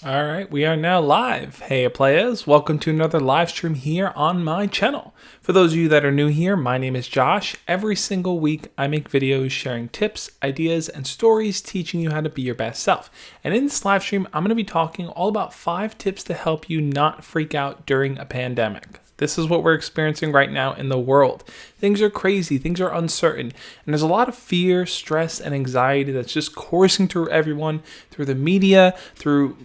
All right, we are now live. Hey, players, welcome to another live stream here on my channel. For those of you that are new here, my name is Josh. Every single week, I make videos sharing tips, ideas, and stories teaching you how to be your best self. And in this live stream, I'm going to be talking all about 5 tips to help you not freak out during a pandemic. This is what we're experiencing right now in the world. Things are crazy, things are uncertain, and there's a lot of fear, stress, and anxiety that's just coursing through everyone, through the media, through,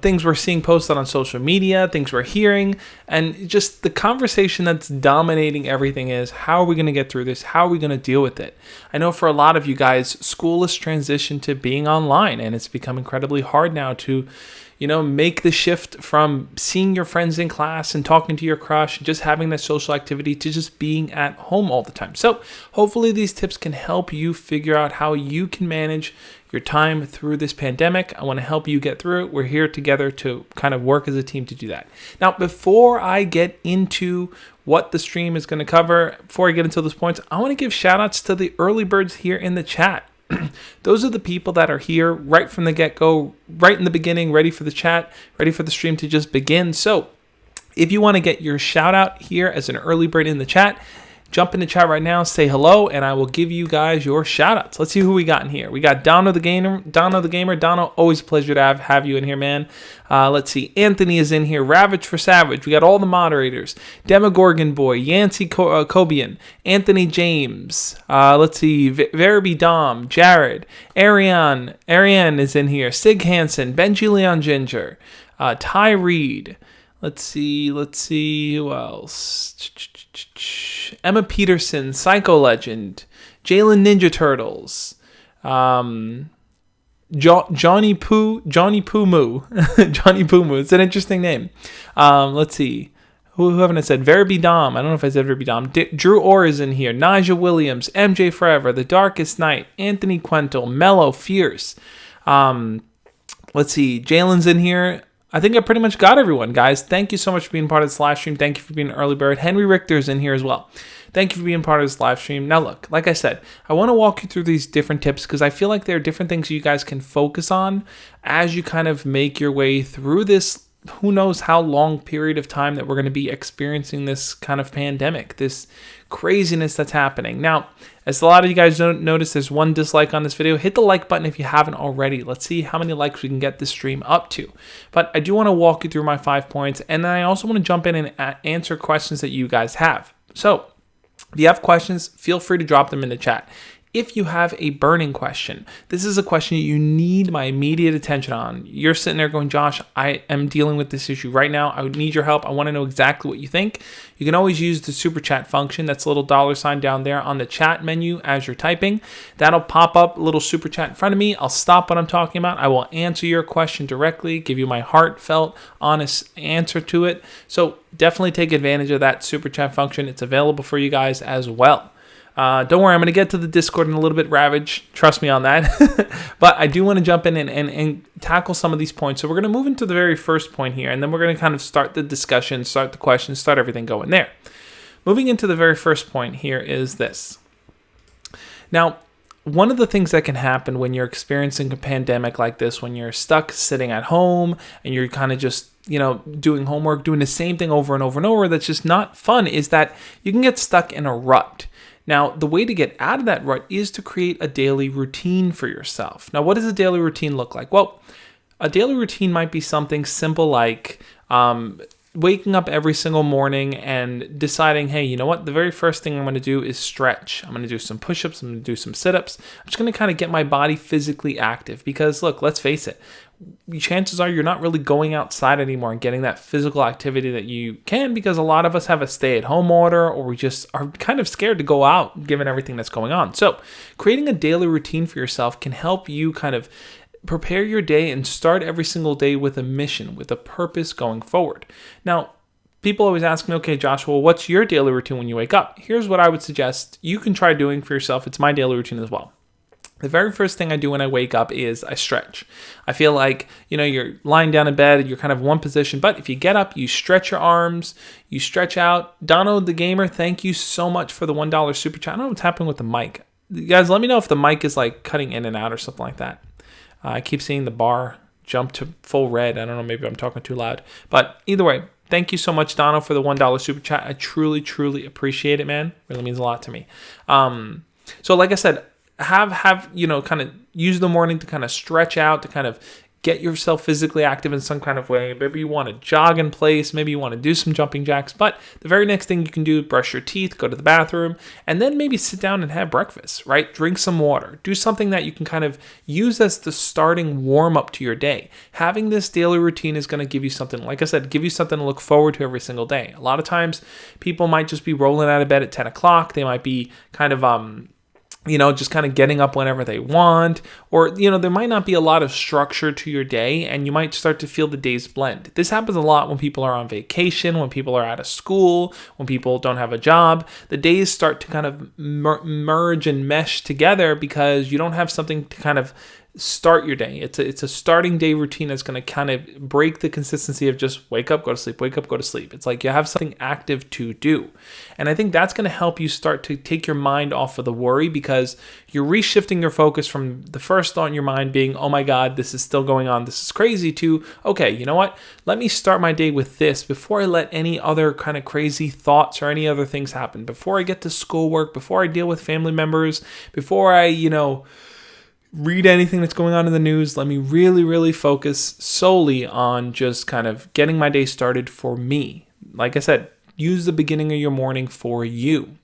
things we're seeing posted on social media, things we're hearing, and just the conversation that's dominating everything is, how are we going to get through this? How are we going to deal with it? I know for a lot of you guys, school has transitioned to being online, and it's become incredibly hard now to make the shift from seeing your friends in class and talking to your crush and just having that social activity to just being at home all the time. So hopefully these tips can help you figure out how you can manage your time through this pandemic. I want to help you get through it. We're here together to kind of work as a team to do that. Now, before I get into what the stream is going to cover, before I get into those points, I want to give shout outs to the early birds here in the chat. Those are the people that are here right from the get-go, right in the beginning, ready for the chat, ready for the stream to just begin. So if you want to get your shout out here as an early bird in the chat, jump in the chat right now, say hello, and I will give you guys your shout outs. Let's see who we got in here. We got Dono the Gamer. Dono, always a pleasure to have you in here, man. Let's see. Anthony is in here. Ravage for Savage. We got all the moderators. Demogorgon Boy, Yancey Cobian, Anthony James. Let's see. Verby Dom, Jared, Ariane is in here. Sig Hansen, Benji Leon Ginger, Ty Reed. Let's see, who else? Emma Peterson, Psycho Legend, Jalen Ninja Turtles, Johnny Poo Moo. Johnny Poo Moo. It's an interesting name. Let's see. Who haven't I said? Verby Dom. I don't know if I said Verby Dom. Drew Orr is in here. Naja Williams, MJ Forever, The Darkest Night, Anthony Quentel, Mellow Fierce. Let's see. Jalen's in here. I think I pretty much got everyone, guys. Thank you so much for being part of this live stream. Thank you for being an early bird. Henry Richter's in here as well. Thank you for being part of this live stream. Now, look, like I said, I want to walk you through these different tips because I feel like there are different things you guys can focus on as you kind of make your way through this, who knows how long period of time that we're going to be experiencing this kind of pandemic, this craziness that's happening. Now, as a lot of you guys don't notice, there's one dislike on this video. Hit the like button if you haven't already. Let's see how many likes we can get this stream up to. But I do want to walk you through my 5 points, and then I also want to jump in and answer questions that you guys have. So if you have questions, feel free to drop them in the chat. If you have a burning question, this is a question you need my immediate attention on. You're sitting there going, Josh, I am dealing with this issue right now. I would need your help. I want to know exactly what you think. You can always use the super chat function. That's a little $sign down there on the chat menu as you're typing. That'll pop up a little super chat in front of me. I'll stop what I'm talking about. I will answer your question directly, give you my heartfelt, honest answer to it. So definitely take advantage of that super chat function. It's available for you guys as well. Don't worry, I'm going to get to the Discord in a little bit, Ravage. Trust me on that. But I do want to jump in and tackle some of these points. So we're going to move into the very first point here, and then we're going to kind of start the discussion, start the questions, start everything going there. Moving into the very first point here is this. Now, one of the things that can happen when you're experiencing a pandemic like this, when you're stuck sitting at home and you're kind of just doing homework, doing the same thing over and over and over, that's just not fun, is that you can get stuck in a rut. Now, the way to get out of that rut is to create a daily routine for yourself. Now, what does a daily routine look like? Well, a daily routine might be something simple like waking up every single morning and deciding, hey, you know what? The very first thing I'm going to do is stretch. I'm going to do some push-ups. I'm going to do some sit-ups. I'm just going to kind of get my body physically active because, look, let's face it. Chances are you're not really going outside anymore and getting that physical activity that you can because a lot of us have a stay-at-home order or we just are kind of scared to go out given everything that's going on. So creating a daily routine for yourself can help you kind of prepare your day and start every single day with a mission, with a purpose going forward. Now, people always ask me, okay, Joshua, what's your daily routine when you wake up? Here's what I would suggest you can try doing for yourself. It's my daily routine as well. The very first thing I do when I wake up is I stretch. I feel like, you're lying down in bed, you're kind of one position, but if you get up, you stretch your arms, you stretch out. Dono the Gamer, thank you so much for the $1 super chat. I don't know what's happening with the mic. You guys, let me know if the mic is like cutting in and out or something like that. I keep seeing the bar jump to full red. I don't know, maybe I'm talking too loud. But either way, thank you so much, Dono, for the $1 super chat. I truly, truly appreciate it, man. Really means a lot to me. So like I said, have kind of use the morning to kind of stretch out, to kind of get yourself physically active in some kind of way. Maybe you want to jog in place. Maybe you want to do some jumping jacks. But the very next thing you can do is brush your teeth, go to the bathroom, and then maybe sit down and have breakfast, right? Drink some water. Do something that you can kind of use as the starting warm up to your day. Having this daily routine is going to give you something, like I said, give you something to look forward to every single day. A lot of times people might just be rolling out of bed at 10 o'clock. They might be kind of, just kind of getting up whenever they want, or, there might not be a lot of structure to your day, and you might start to feel the days blend. This happens a lot when people are on vacation, when people are out of school, when people don't have a job. The days start to kind of merge and mesh together because you don't have something to kind of start your day. It's a starting day routine that's going to kind of break the consistency of just wake up, go to sleep, wake up, go to sleep. It's like you have something active to do. And I think that's going to help you start to take your mind off of the worry, because you're reshifting your focus from the first thought in your mind being, oh my God, this is still going on, this is crazy, to, okay, you know what? Let me start my day with this before I let any other kind of crazy thoughts or any other things happen. Before I get to schoolwork, before I deal with family members, before I, read anything that's going on in the news, let me really, really focus solely on just kind of getting my day started for me. Like I said, use the beginning of your morning for you.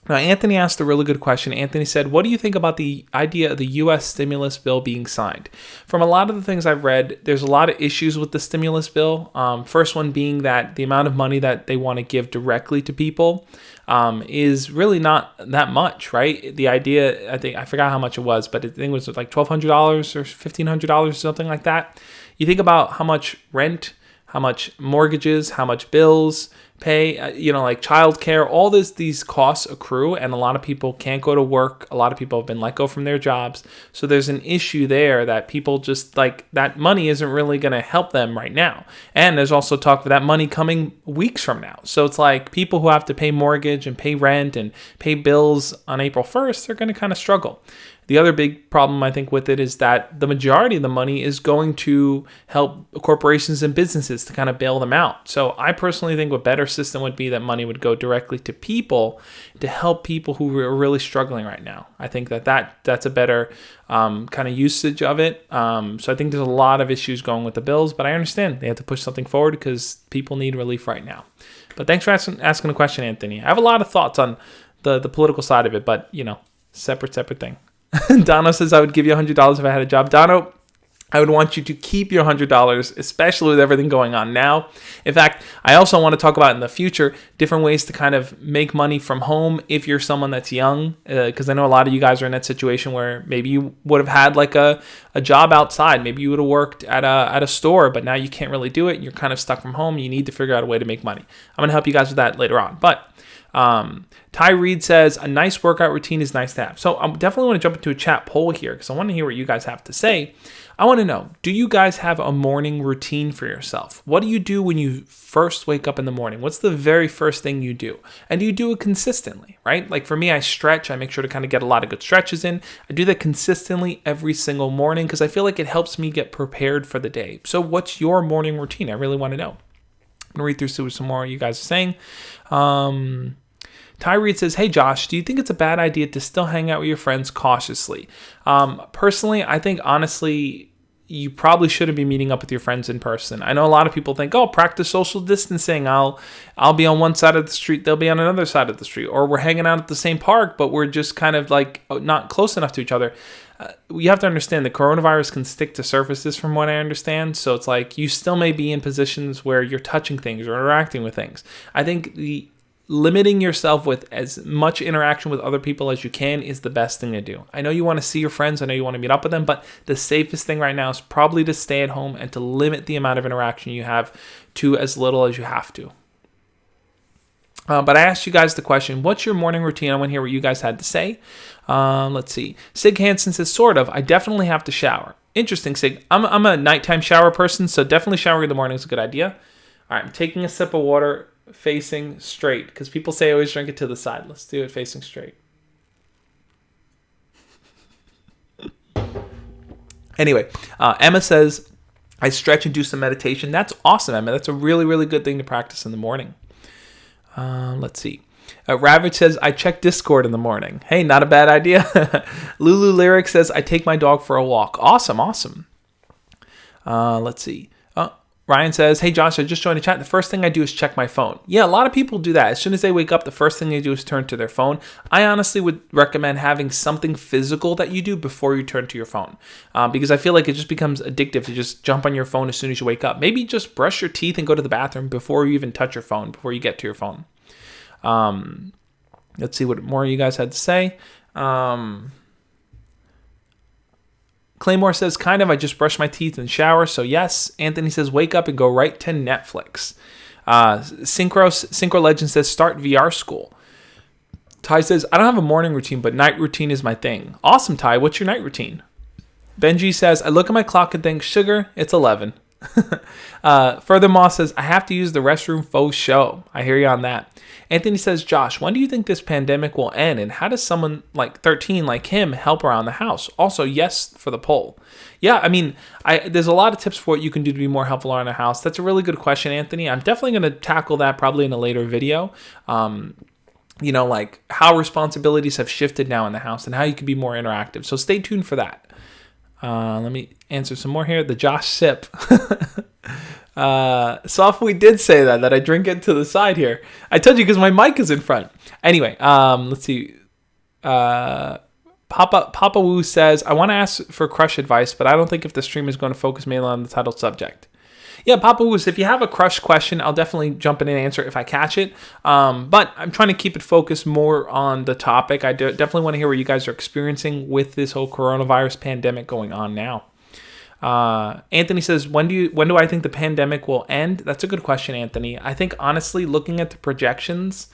Now, Anthony asked a really good question. Anthony said, what do you think about the idea of the U.S. stimulus bill being signed? From a lot of the things I've read, there's a lot of issues with the stimulus bill. First one being that the amount of money that they want to give directly to people is really not that much, right? The idea, I forgot how much it was, but I think it was like $1,200 or $1,500 or something like that. You think about how much rent, how much mortgages, how much bills pay, like childcare, all these costs accrue, and a lot of people can't go to work. A lot of people have been let go from their jobs. So there's an issue there that people just like that money isn't really going to help them right now. And there's also talk of that money coming weeks from now. So it's like people who have to pay mortgage and pay rent and pay bills on April 1st, they're going to kind of struggle. The other big problem, I think, with it is that the majority of the money is going to help corporations and businesses to kind of bail them out. So I personally think a better system would be that money would go directly to people to help people who are really struggling right now. I think that's a better kind of usage of it. So I think there's a lot of issues going with the bills, but I understand they have to push something forward because people need relief right now. But thanks for asking the question, Anthony. I have a lot of thoughts on the political side of it, but, separate thing. Dono says, I would give you $100 if I had a job. Dono, I would want you to keep your $100, especially with everything going on now. In fact, I also want to talk about in the future different ways to kind of make money from home if you're someone that's young, because I know a lot of you guys are in that situation where maybe you would have had like a job outside. Maybe you would have worked at a store, but now you can't really do it. You're kind of stuck from home. You need to figure out a way to make money. I'm going to help you guys with that later on. But Ty Reed says, a nice workout routine is nice to have. So I definitely want to jump into a chat poll here because I want to hear what you guys have to say. I want to know, do you guys have a morning routine for yourself? What do you do when you first wake up in the morning? What's the very first thing you do? And do you do it consistently, right? Like for me, I stretch. I make sure to kind of get a lot of good stretches in. I do that consistently every single morning because I feel like it helps me get prepared for the day. So what's your morning routine? I really want to know. I'm going to read through some more what you guys are saying. Ty Reed says, hey Josh, do you think it's a bad idea to still hang out with your friends cautiously? Personally, I think honestly, you probably shouldn't be meeting up with your friends in person. I know a lot of people think, oh, practice social distancing. I'll be on one side of the street, they'll be on another side of the street. Or we're hanging out at the same park, but we're just kind of like not close enough to each other. You have to understand the coronavirus can stick to surfaces from what I understand. So it's like you still may be in positions where you're touching things or interacting with things. I think limiting yourself with as much interaction with other people as you can is the best thing to do. I know you want to see your friends. I know you want to meet up with them, but the safest thing right now is probably to stay at home and to limit the amount of interaction you have to as little as you have to. But I asked you guys the question, what's your morning routine? I want to hear what you guys had to say. Let's see. Sig Hansen says, sort of. I definitely have to shower. Interesting, Sig. I'm a nighttime shower person, so definitely showering in the morning is a good idea. All right, I'm taking a sip of water facing straight because people say I always drink it to the side. Let's do it facing straight. Anyway, Emma says, I stretch and do some meditation. That's awesome, Emma. That's a really, really good thing to practice in the morning. Let's see. Ravage says, I check Discord in the morning. Hey, not a bad idea. Lulu Lyric says, I take my dog for a walk. Awesome, awesome. Let's see. Ryan says, hey, Josh, I just joined the chat. The first thing I do is check my phone. Yeah, a lot of people do that. As soon as they wake up, the first thing they do is turn to their phone. I honestly would recommend having something physical that you do before you turn to your phone, because I feel like it just becomes addictive to just jump on your phone as soon as you wake up. Maybe just brush your teeth and go to the bathroom before you even touch your phone, before you get to your phone. Let's see what more you guys had to say. Claymore says, kind of, I just brush my teeth and shower, so yes. Anthony says, wake up and go right to Netflix. Synchro Legend says, start VR school. Ty says, I don't have a morning routine, but night routine is my thing. Awesome, Ty. What's your night routine? Benji says, I look at my clock and think, sugar, it's 11. Furthermore says, I have to use the restroom faux show. I hear you on that. Anthony says, Josh, when do you think this pandemic will end? And how does someone like 13 like him help around the house? Also, yes for the poll. Yeah, I mean, there's a lot of tips for what you can do to be more helpful around the house. That's a really good question, Anthony. I'm definitely going to tackle that probably in a later video. Like how responsibilities have shifted now in the house and how you can be more interactive. So stay tuned for that. Let me answer some more here. The Josh sip. Softly did say that I drink it to the side here. I told you because my mic is in front. Anyway, let's see. Papa Woo says, I want to ask for crush advice, but I don't think if the stream is going to focus mainly on the title subject. Yeah, Papa Woos, if you have a crush question, I'll definitely jump in and answer it if I catch it. But I'm trying to keep it focused more on the topic. I definitely want to hear what you guys are experiencing with this whole coronavirus pandemic going on now. Anthony says, when do I think the pandemic will end? That's a good question, Anthony. I think, honestly, looking at the projections,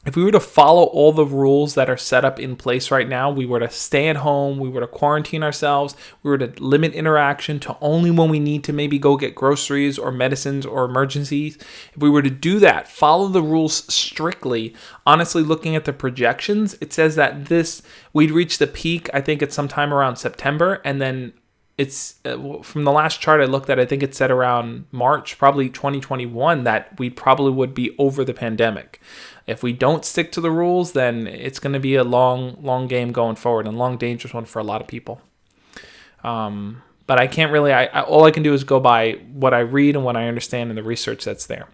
if we were to follow all the rules that are set up in place right now, we were to stay at home, we were to quarantine ourselves, we were to limit interaction to only when we need to maybe go get groceries or medicines or emergencies. If we were to do that, follow the rules strictly, honestly, looking at the projections, it says that we'd reach the peak, I think it's sometime around September, and then it's from the last chart I looked at, I think it said around March, probably 2021, that we probably would be over the pandemic. If we don't stick to the rules, then it's going to be a long game going forward, and long, dangerous one for a lot of people. But I can't really, all I can do is go by what I read and what I understand and the research that's there.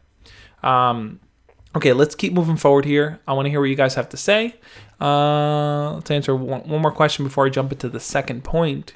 Okay, let's keep moving forward here. I want to hear what you guys have to say. Let's answer one more question before I jump into the second point.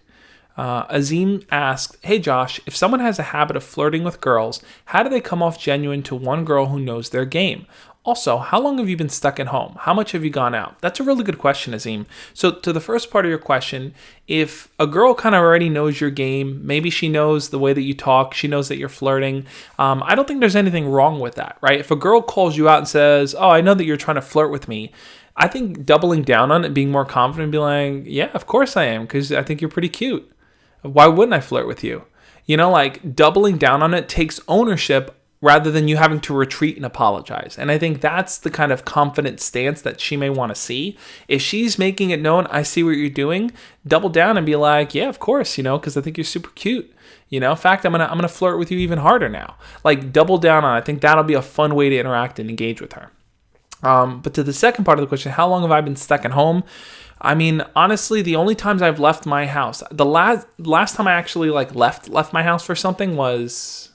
Azim asked, hey Josh, if someone has a habit of flirting with girls, how do they come off genuine to one girl who knows their game? Also, how long have you been stuck at home? How much have you gone out? That's a really good question, Azim. So to the first part of your question, if a girl kind of already knows your game, maybe she knows the way that you talk, she knows that you're flirting, I don't think there's anything wrong with that, right? If a girl calls you out and says, oh, I know that you're trying to flirt with me, I think doubling down on it, being more confident, and be like, yeah, of course I am, because I think you're pretty cute. Why wouldn't I flirt with you? Like doubling down on it takes ownership rather than you having to retreat and apologize. And I think that's the kind of confident stance that she may want to see. If she's making it known, I see what you're doing, double down and be like, yeah, of course, because I think you're super cute. In fact, I'm gonna flirt with you even harder now. Like double down on it. I think that'll be a fun way to interact and engage with her. But to the second part of the question, how long have I been stuck at home? I mean, honestly, the only times I've left my house, the last time I actually left my house for something was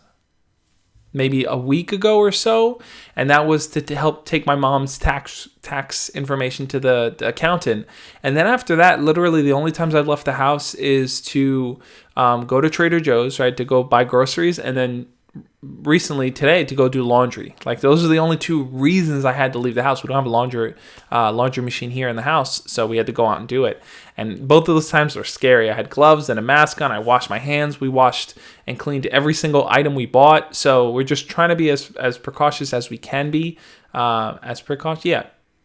maybe a week ago or so, and that was to help take my mom's tax information to the accountant. And then after that, literally the only times I've left the house is to go to Trader Joe's, right, to go buy groceries, and then recently today to go do laundry. Like those are the only two reasons I had to leave the house. We don't have a laundry machine here in the house, so we had to go out and do it. And both of those times were scary. I had gloves and a mask on. I washed my hands. We washed and cleaned every single item we bought. So we're just trying to be as precautious as we can be.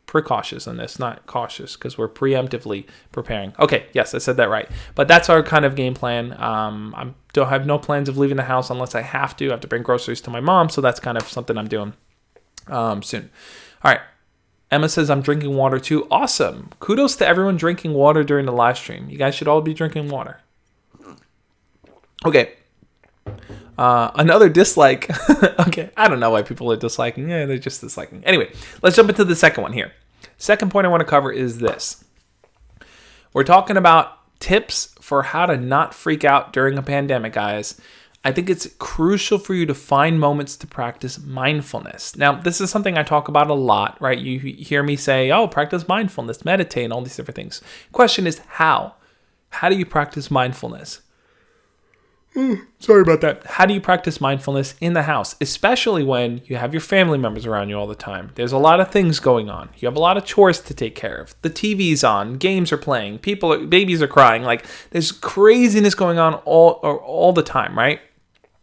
Precautious on this, not cautious, because we're preemptively preparing. Okay, yes, I said that right. But that's our kind of game plan. I don't have no plans of leaving the house unless I have to. I have to bring groceries to my mom, so that's kind of something I'm doing soon. All right. Emma says, I'm drinking water too. Awesome. Kudos to everyone drinking water during the live stream. You guys should all be drinking water. Okay, Another dislike. Okay, I don't know why people are disliking. Yeah, they're just disliking. Anyway, let's jump into the second one here. Second point I want to cover is this. We're talking about tips for how to not freak out during a pandemic, guys. I think it's crucial for you to find moments to practice mindfulness. Now, this is something I talk about a lot, right? You hear me say, oh, practice mindfulness, meditate, and all these different things. Question is how? How do you practice mindfulness? Sorry about that. How do you practice mindfulness in the house, especially when you have your family members around you all the time? There's a lot of things going on. You have a lot of chores to take care of. The TV's on, games are playing, babies are crying. Like there's craziness going on all the time, right?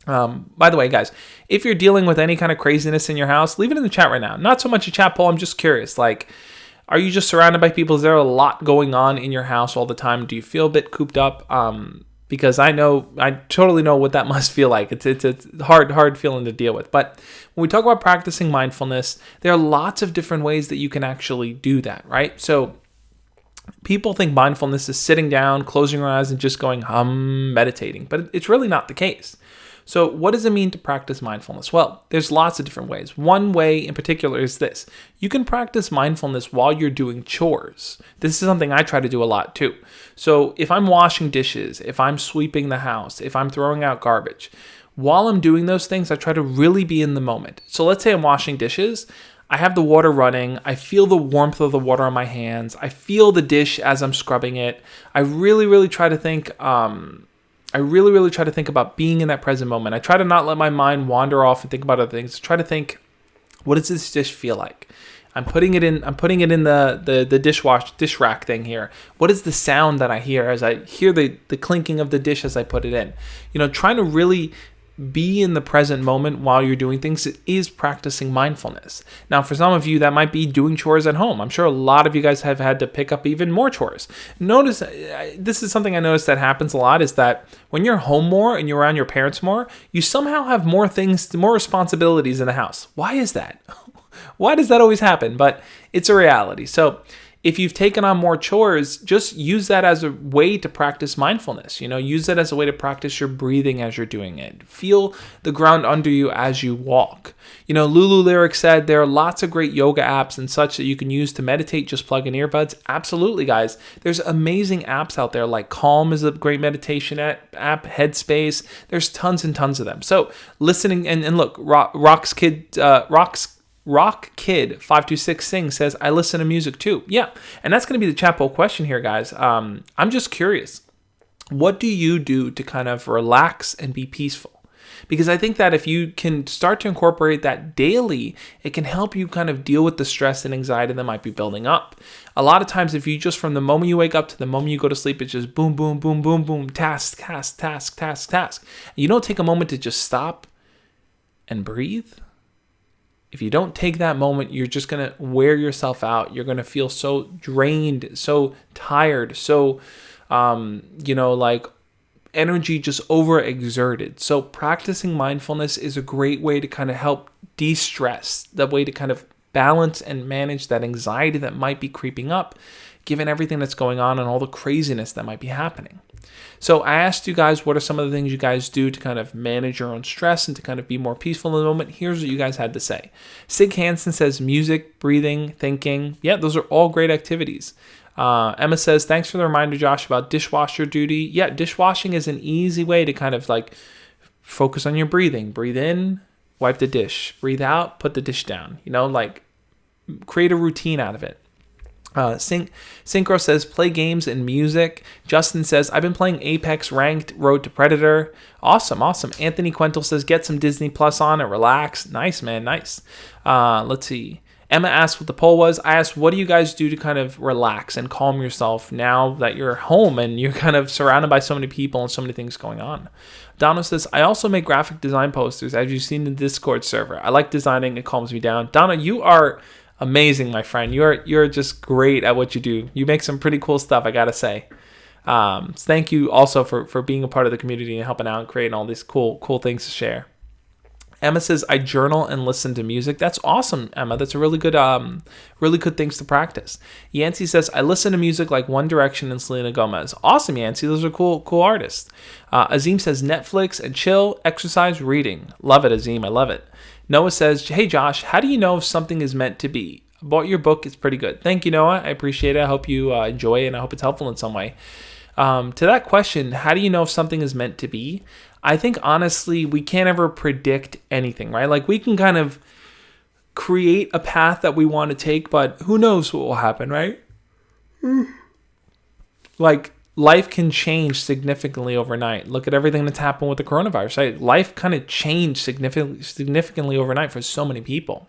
By the way, guys, if you're dealing with any kind of craziness in your house, leave it in the chat right now. Not so much a chat poll. I'm just curious. Like, are you just surrounded by people? Is there a lot going on in your house all the time? Do you feel a bit cooped up? Because I totally know what that must feel like. It's a hard feeling to deal with. But when we talk about practicing mindfulness, there are lots of different ways that you can actually do that, right? So people think mindfulness is sitting down, closing your eyes, and just going meditating. But it's really not the case. So what does it mean to practice mindfulness? Well, there's lots of different ways. One way in particular is this. You can practice mindfulness while you're doing chores. This is something I try to do a lot too. So if I'm washing dishes, if I'm sweeping the house, if I'm throwing out garbage, while I'm doing those things, I try to really be in the moment. So let's say I'm washing dishes. I have the water running. I feel the warmth of the water on my hands. I feel the dish as I'm scrubbing it. I really try to think... I really try to think about being in that present moment. I try to not let my mind wander off and think about other things. Try to think, what does this dish feel like? I'm putting it in the dish rack thing here. What is the sound that I hear as I hear the clinking of the dish as I put it in? Trying to really be in the present moment while you're doing things is practicing mindfulness. Now, for some of you, that might be doing chores at home. I'm sure a lot of you guys have had to pick up even more chores. Notice, this is something I noticed that happens a lot, is that when you're home more and you're around your parents more, you somehow have more responsibilities in the house. Why is that? Why does that always happen? But it's a reality. So if you've taken on more chores, just use that as a way to practice mindfulness. Use that as a way to practice your breathing as you're doing it. Feel the ground under you as you walk. Lulu Lyric said there are lots of great yoga apps and such that you can use to meditate. Just plug in earbuds. Absolutely, guys. There's amazing apps out there, like Calm is a great meditation app, Headspace. There's tons and tons of them. So listening and look, Rock Kid 526 Sing says, I listen to music too. Yeah, and that's going to be the chat poll question here, guys. I'm just curious. What do you do to kind of relax and be peaceful? Because I think that if you can start to incorporate that daily, it can help you kind of deal with the stress and anxiety that might be building up. A lot of times, if you just from the moment you wake up to the moment you go to sleep, it's just boom, boom, boom, boom, boom, task. You don't take a moment to just stop and breathe. If you don't take that moment, you're just going to wear yourself out. You're going to feel so drained, so tired, so, like energy just overexerted. So practicing mindfulness is a great way to kind of help de-stress, the way to kind of balance and manage that anxiety that might be creeping up, given everything that's going on and all the craziness that might be happening. So I asked you guys, what are some of the things you guys do to kind of manage your own stress and to kind of be more peaceful in the moment? Here's what you guys had to say. Sig Hansen says music, breathing, thinking. Yeah, those are all great activities. Emma says, thanks for the reminder, Josh, about dishwasher duty. Yeah, dishwashing is an easy way to kind of like focus on your breathing. Breathe in, wipe the dish. Breathe out, put the dish down. Like create a routine out of it. Synchro says, play games and music. Justin says, I've been playing Apex Ranked Road to Predator. Awesome. Anthony Quentel says, get some Disney Plus on and relax. Nice, man, nice. Let's see. Emma asked what the poll was. I asked, what do you guys do to kind of relax and calm yourself now that you're home and you're kind of surrounded by so many people and so many things going on? Donna says, I also make graphic design posters, as you've seen in the Discord server. I like designing. It calms me down. Donna, you are amazing, my friend. You're just great at what you do. You make some pretty cool stuff, I gotta say. Thank you also for being a part of the community and helping out and creating all these cool things to share. Emma says, I journal and listen to music. That's awesome, Emma. That's a really good things to practice. Yancey says, I listen to music like One Direction and Selena Gomez. Awesome, Yancey. Those are cool artists. Azim says, Netflix and chill, exercise, reading. Love it, Azim. I love it. Noah says, hey, Josh, how do you know if something is meant to be? I bought your book. It's pretty good. Thank you, Noah. I appreciate it. I hope you enjoy it, and I hope it's helpful in some way. To that question, how do you know if something is meant to be? I think, honestly, we can't ever predict anything, right? Like, we can kind of create a path that we want to take, but who knows what will happen, right? Like, life can change significantly overnight. Look at everything that's happened with the coronavirus, right? Life kind of changed significantly overnight for so many people.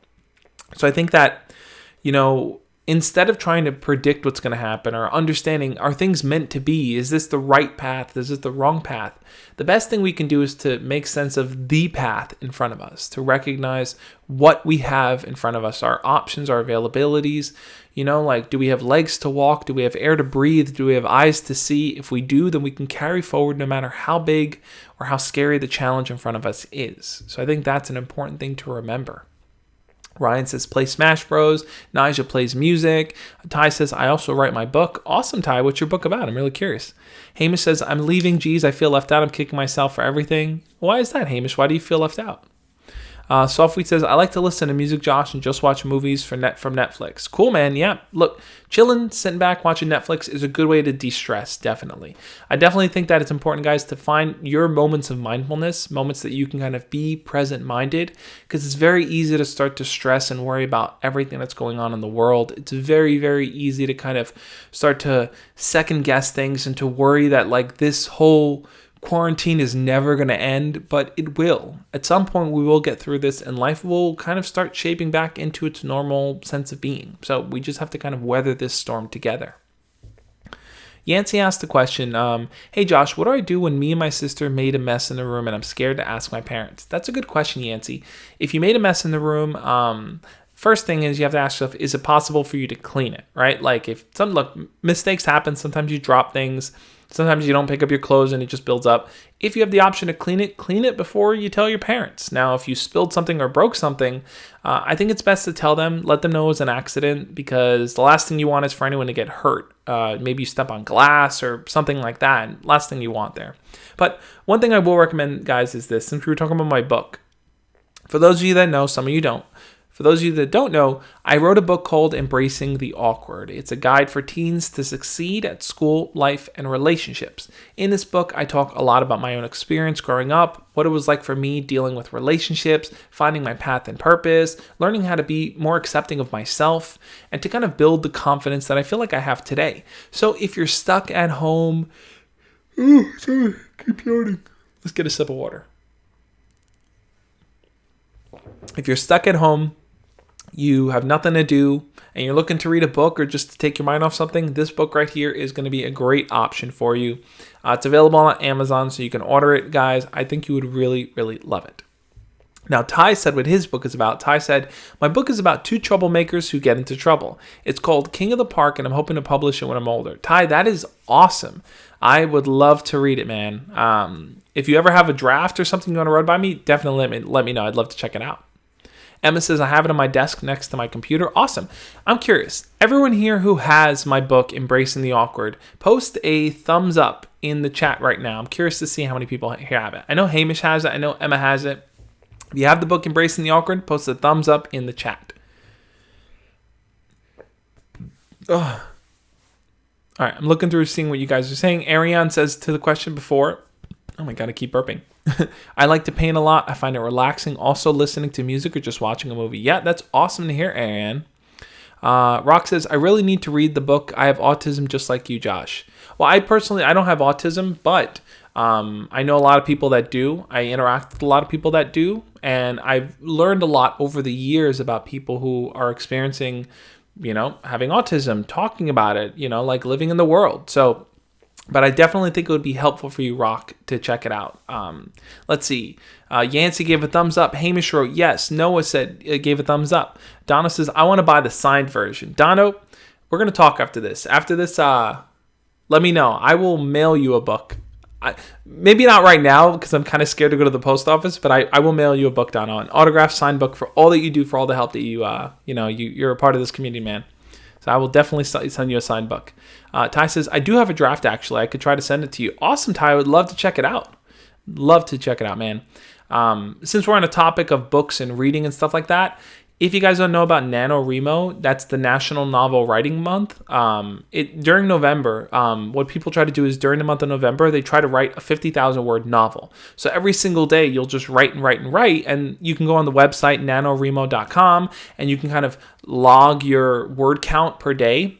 So I think that, instead of trying to predict what's going to happen or understanding, are things meant to be? Is this the right path? Is this the wrong path? The best thing we can do is to make sense of the path in front of us, to recognize what we have in front of us, our options, our availabilities. Do we have legs to walk? Do we have air to breathe? Do we have eyes to see? If we do, then we can carry forward no matter how big or how scary the challenge in front of us is. So I think that's an important thing to remember. Ryan says, play Smash Bros. Nigel plays music. Ty says, I also write my book. Awesome, Ty. What's your book about? I'm really curious. Hamish says, I'm leaving. Geez, I feel left out. I'm kicking myself for everything. Why is that, Hamish? Why do you feel left out? Softwheat says, I like to listen to music, Josh, and just watch movies from Netflix. Cool, man. Yeah. Look, chilling, sitting back, watching Netflix is a good way to de-stress, definitely. I definitely think that it's important, guys, to find your moments of mindfulness, moments that you can kind of be present-minded, because it's very easy to start to stress and worry about everything that's going on in the world. It's very, very easy to kind of start to second-guess things and to worry that, like, this whole quarantine is never going to end, but it will. At some point, we will get through this, and life will kind of start shaping back into its normal sense of being. So we just have to kind of weather this storm together. Yancey asked the question, hey Josh, what do I do when me and my sister made a mess in the room and I'm scared to ask my parents? That's a good question, Yancey. If you made a mess in the room, first thing is you have to ask yourself, is it possible for you to clean it, right? Like mistakes happen. Sometimes you drop things. Sometimes you don't pick up your clothes and it just builds up. If you have the option to clean it before you tell your parents. Now, if you spilled something or broke something, I think it's best to tell them, let them know it was an accident, because the last thing you want is for anyone to get hurt. Maybe you step on glass or something like that. And last thing you want there. But one thing I will recommend, guys, is this. Since we were talking about my book, for those of you that know, some of you don't. For those of you that don't know, I wrote a book called Embracing the Awkward. It's a guide for teens to succeed at school, life, and relationships. In this book, I talk a lot about my own experience growing up, what it was like for me dealing with relationships, finding my path and purpose, learning how to be more accepting of myself, and to kind of build the confidence that I feel like I have today. So if you're stuck at home, sorry, keep yawning. Let's get a sip of water. If you're stuck at home, you have nothing to do, and you're looking to read a book or just to take your mind off something, this book right here is going to be a great option for you. It's available on Amazon, so you can order it, guys. I think you would really, really love it. Now, Ty said what his book is about. Ty said, my book is about two troublemakers who get into trouble. It's called King of the Park, and I'm hoping to publish it when I'm older. Ty, that is awesome. I would love to read it, man. If you ever have a draft or something you want to run by me, definitely let me know. I'd love to check it out. Emma says, I have it on my desk next to my computer. Awesome. I'm curious. Everyone here who has my book, Embracing the Awkward, post a thumbs up in the chat right now. I'm curious to see how many people here have it. I know Hamish has it. I know Emma has it. If you have the book, Embracing the Awkward, post a thumbs up in the chat. Ugh. All right, I'm looking through seeing what you guys are saying. Ariane says to the question before, oh my God, I keep burping. I like to paint a lot. I find it relaxing. Also listening to music or just watching a movie. Yeah, that's awesome to hear, Ariane. Rock says, I really need to read the book. I have autism just like you, Josh. Well, I don't have autism, but I know a lot of people that do. I interact with a lot of people that do. And I've learned a lot over the years about people who are experiencing, having autism, talking about it, like living in the world. But I definitely think it would be helpful for you, Rock, to check it out. Let's see. Yancey gave a thumbs up. Hamish wrote yes. Noah gave a thumbs up. Donna says, I want to buy the signed version. Donna, we're going to talk after this. After this, let me know. I will mail you a book. maybe not right now because I'm kind of scared to go to the post office, but I will mail you a book down, an autographed signed book for all that you do, for all the help that you're a part of this community, man. So I will definitely send you a signed book. Ty says, I do have a draft, actually. I could try to send it to you. Awesome, Ty. I would love to check it out. Love to check it out, man. Since we're on a topic of books and reading and stuff like that, if you guys don't know about NaNoWriMo, that's the National Novel Writing Month. During November, what people try to do is during the month of November, they try to write a 50,000 word novel. So every single day, you'll just write and write and write, and you can go on the website, nanowrimo.com, and you can kind of log your word count per day.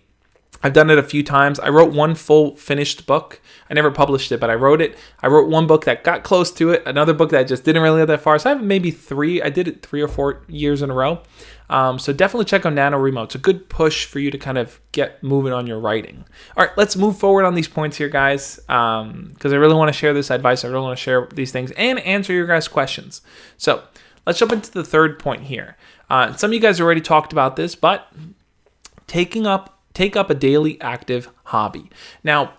I've done it a few times. I wrote one full finished book. I never published it, but I wrote it. I wrote one book that got close to it, another book that just didn't really get that far. So I have maybe 3. I did it 3 or 4 years in a row. So definitely check out NaNoWriMo. It's a good push for you to kind of get moving on your writing. All right, let's move forward on these points here, guys, because I really want to share this advice. I really want to share these things and answer your guys' questions. So let's jump into the third point here. Some of you guys already talked about this, but take up a daily active hobby. Now,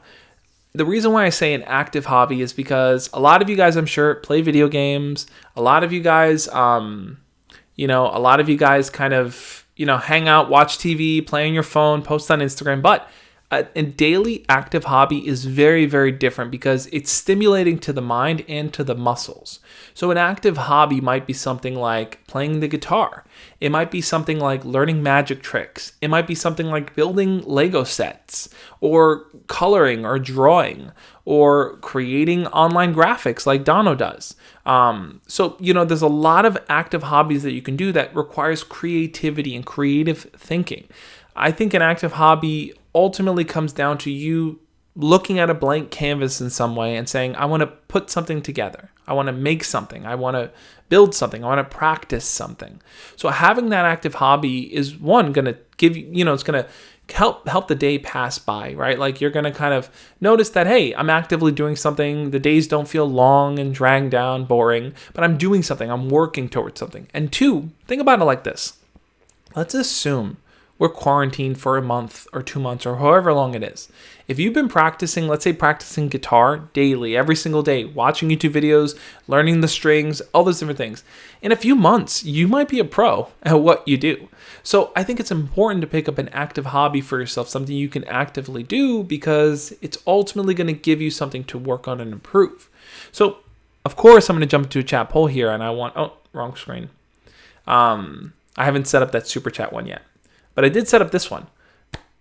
the reason why I say an active hobby is because a lot of you guys, I'm sure, play video games. A lot of you guys, kind of, hang out, watch TV, play on your phone, post on Instagram. But a daily active hobby is very, very different because it's stimulating to the mind and to the muscles. So an active hobby might be something like playing the guitar. It might be something like learning magic tricks. It might be something like building Lego sets or coloring or drawing or creating online graphics like Dono does. There's a lot of active hobbies that you can do that requires creativity and creative thinking. I think an active hobby ultimately comes down to you looking at a blank canvas in some way and saying, I want to put something together. I want to make something. I want to build something. I want to practice something. So having that active hobby is going to give you, it's going to help the day pass by, right? Like you're going to kind of notice that, hey, I'm actively doing something. The days don't feel long and dragged down, boring, but I'm doing something. I'm working towards something. And 2, think about it like this. Let's assume we're quarantined for a month or 2 months or however long it is. If you've been practicing, let's say practicing guitar daily, every single day, watching YouTube videos, learning the strings, all those different things, in a few months, you might be a pro at what you do. So I think it's important to pick up an active hobby for yourself, something you can actively do because it's ultimately going to give you something to work on and improve. So, of course, I'm going to jump into a chat poll here and wrong screen. I haven't set up that super chat one yet. But I did set up this one.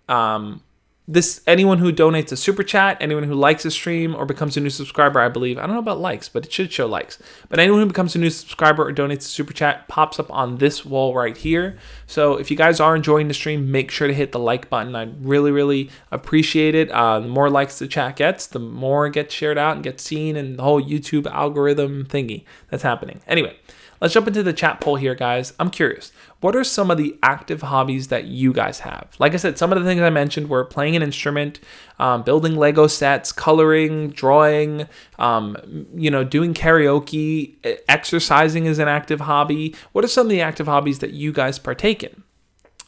Anyone who donates a super chat, anyone who likes a stream or becomes a new subscriber, I believe. I don't know about likes, but it should show likes. But anyone who becomes a new subscriber or donates a super chat pops up on this wall right here. So if you guys are enjoying the stream, make sure to hit the like button. I really, really appreciate it. The more likes the chat gets, the more it gets shared out and gets seen, and the whole YouTube algorithm thingy that's happening. Anyway, let's jump into the chat poll here, guys. I'm curious. What are some of the active hobbies that you guys have? Like I said, some of the things I mentioned were playing an instrument, building Lego sets, coloring, drawing, doing karaoke, exercising is an active hobby. What are some of the active hobbies that you guys partake in?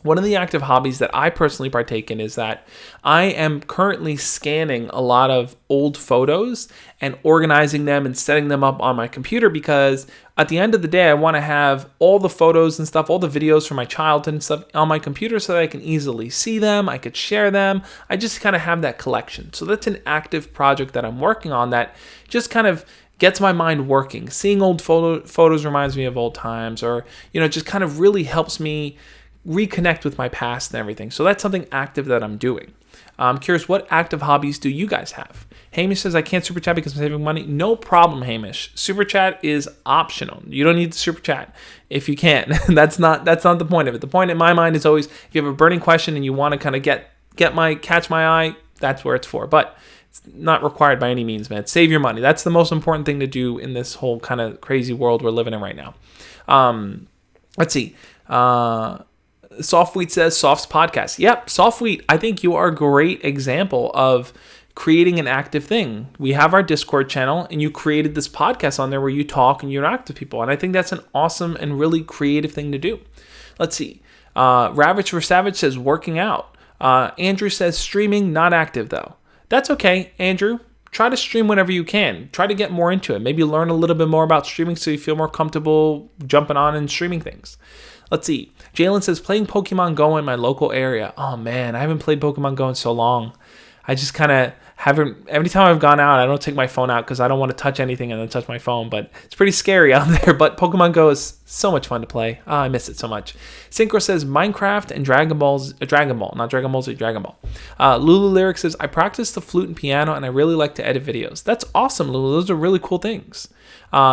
One of the active hobbies that I personally partake in is that I am currently scanning a lot of old photos and organizing them and setting them up on my computer because at the end of the day, I want to have all the photos and stuff, all the videos from my childhood and stuff on my computer so that I can easily see them, I could share them. I just kind of have that collection. So that's an active project that I'm working on that just kind of gets my mind working. Seeing old photos reminds me of old times or, just kind of really helps me reconnect with my past and everything. So that's something active that I'm doing. I'm curious, what active hobbies do you guys have? Hamish says, I can't super chat because I'm saving money. No problem, Hamish. Super chat is optional. You don't need to super chat if you can. That's not the point of it. The point in my mind is always if you have a burning question and you want to kind of catch my eye, that's where it's for. But it's not required by any means, man. Save your money. That's the most important thing to do in this whole kind of crazy world we're living in right now. Let's see. Softwheat says, Soft's podcast. Yep, Softwheat, I think you are a great example of creating an active thing. We have our Discord channel, and you created this podcast on there where you talk and you interact with people. And I think that's an awesome and really creative thing to do. Let's see. Ravage for Savage says, working out. Andrew says, streaming, not active though. That's okay, Andrew. try to stream whenever you can. Try to get more into it. Maybe learn a little bit more about streaming so you feel more comfortable jumping on and streaming things. Let's see. Jalen says, playing Pokemon Go in my local area. Oh man, I haven't played Pokemon Go in so long. I just kind of haven't. Every time I've gone out, I don't take my phone out because I don't want to touch anything and then touch my phone. But it's pretty scary out there. But Pokemon Go is so much fun to play. I miss it so much. Synchro says Minecraft and Dragon Ball, not Dragon Ball Z, Dragon Ball. Lulu Lyric says, I practice the flute and piano and I really like to edit videos. That's awesome, Lulu. Those are really cool things.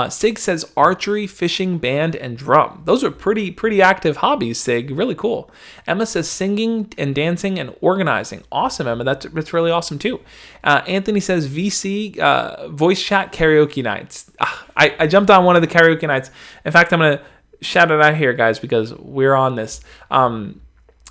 Sig says archery, fishing, band, and drum. Those are pretty active hobbies, Sig. Really cool. Emma says singing and dancing and organizing. Awesome, Emma. That's really awesome too. Anthony says VC, voice chat karaoke nights. I jumped on one of the karaoke nights. In fact, I'm going to shout it out here, guys, because we're on this.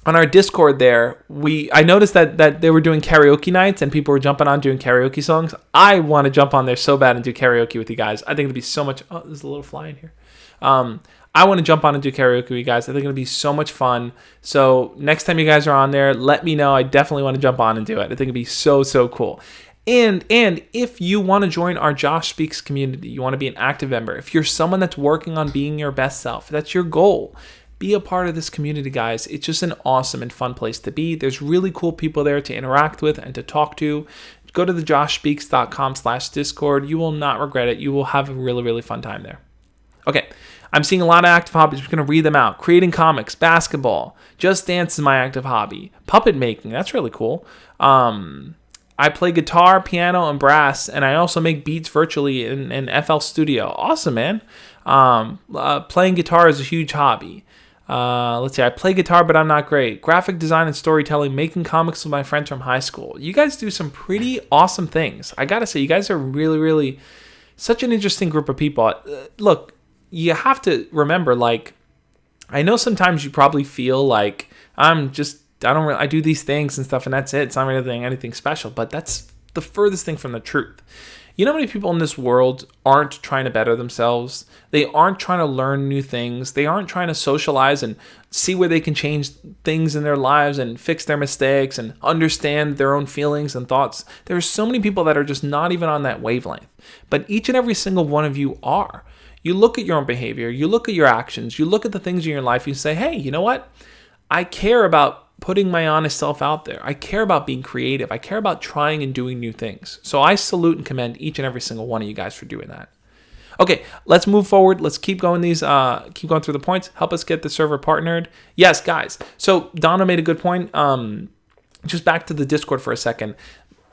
On our Discord there, I noticed that they were doing karaoke nights and people were jumping on doing karaoke songs. I want to jump on there so bad and do karaoke with you guys. I think it'd be so much. Oh, there's a little fly in here. I want to jump on and do karaoke with you guys. I think it'll be so much fun. So next time you guys are on there, let me know. I definitely want to jump on and do it. I think it'd be so cool. And if you want to join our Josh Speaks community, you want to be an active member, if you're someone that's working on being your best self, that's your goal, be a part of this community, guys. It's just an awesome and fun place to be. There's really cool people there to interact with and to talk to. Go to the joshspeaks.com/Discord. You will not regret it. You will have a really fun time there. Okay, I'm seeing a lot of active hobbies. We're going to read them out. Creating comics, basketball, Just Dance is my active hobby. Puppet making, that's really cool. I play guitar, piano, and brass, and I also make beats virtually in FL Studio. Awesome, man. Playing guitar is a huge hobby. Let's see, I play guitar, but I'm not great. Graphic design and storytelling, making comics with my friends from high school. You guys do some pretty awesome things. I gotta say, you guys are really such an interesting group of people. Look, you have to remember, like, I know sometimes you probably feel like I do these things and stuff and that's it. It's not really anything special, but that's the furthest thing from the truth. You know how many people in this world aren't trying to better themselves? They aren't trying to learn new things. They aren't trying to socialize and see where they can change things in their lives and fix their mistakes and understand their own feelings and thoughts. There are so many people that are just not even on that wavelength. But each and every single one of you are. You look at your own behavior. You look at your actions. You look at the things in your life. You say, hey, you know what? I care about putting my honest self out there. I care about being creative. I care about trying and doing new things. So I salute and commend each and every single one of you guys for doing that. Okay, let's move forward. Let's keep going through the points. Help us get the server partnered. Yes, guys. So Donna made a good point. Just back to the Discord for a second.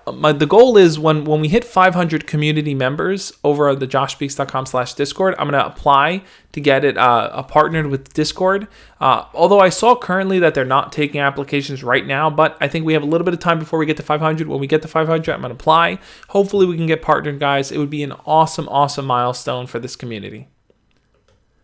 The goal is when we hit 500 community members over the joshspeaks.com/Discord, I'm going to apply to get it partnered with Discord. Although I saw currently that they're not taking applications right now, but I think we have a little bit of time before we get to 500. When we get to 500, I'm going to apply. Hopefully we can get partnered, guys. It would be an awesome milestone for this community.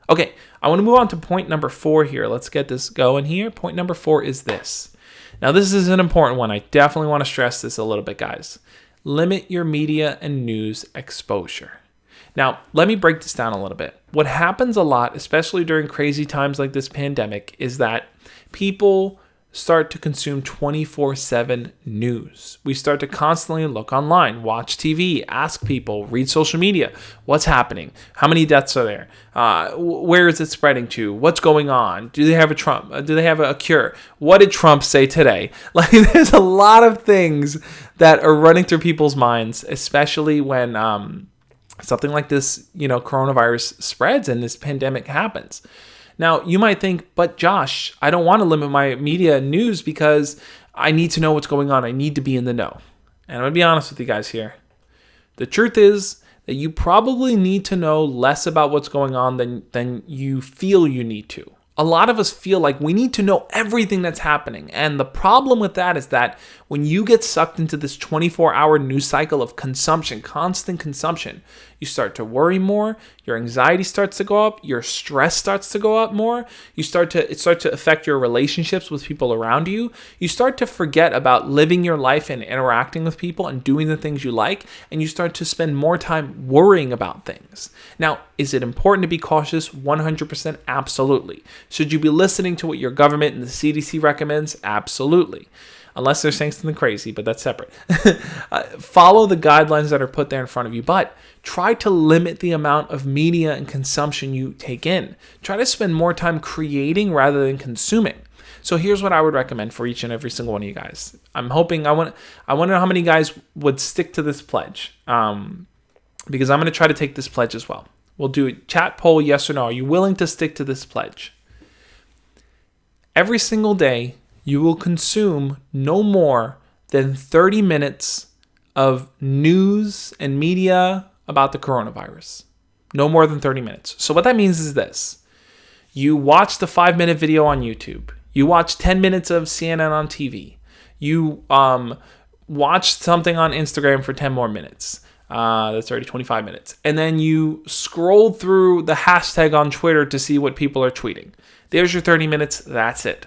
Okay, I want to move on to point number 4 here. Let's get this going here. Point number 4 is this. Now, this is an important one. I definitely want to stress this a little bit, guys. Limit your media and news exposure. Now, let me break this down a little bit. What happens a lot, especially during crazy times like this pandemic, is that people start to consume 24/7 news. We start to constantly look online, watch TV, ask people, read social media. What's happening? How many deaths are there? Where is it spreading to? What's going on? Do they have a Trump? Do they have a cure? What did Trump say today? Like, there's a lot of things that are running through people's minds, especially when something like this, coronavirus spreads and this pandemic happens. Now, you might think, but Josh, I don't want to limit my media news because I need to know what's going on. I need to be in the know. And I'm going to be honest with you guys here. The truth is that you probably need to know less about what's going on than you feel you need to. A lot of us feel like we need to know everything that's happening. And the problem with that is that when you get sucked into this 24-hour news cycle of consumption, constant consumption, you start to worry more, your anxiety starts to go up, your stress starts to go up more, it starts to affect your relationships with people around you. You start to forget about living your life and interacting with people and doing the things you like, and you start to spend more time worrying about things. Now, is it important to be cautious? 100% absolutely. Should you be listening to what your government and the CDC recommends? Absolutely. unless they're saying something crazy, but that's separate. Follow the guidelines that are put there in front of you, but try to limit the amount of media and consumption you take in. Try to spend more time creating rather than consuming. So here's what I would recommend for each and every single one of you guys. I want to know how many guys would stick to this pledge, because I'm going to try to take this pledge as well. We'll do a chat poll, yes or no. Are you willing to stick to this pledge? Every single day, you will consume no more than 30 minutes of news and media about the coronavirus. No more than 30 minutes. So what that means is this. You watch the 5-minute video on YouTube. You watch 10 minutes of CNN on TV. You watch something on Instagram for 10 more minutes. That's already 25 minutes. And then you scroll through the hashtag on Twitter to see what people are tweeting. There's your 30 minutes. That's it.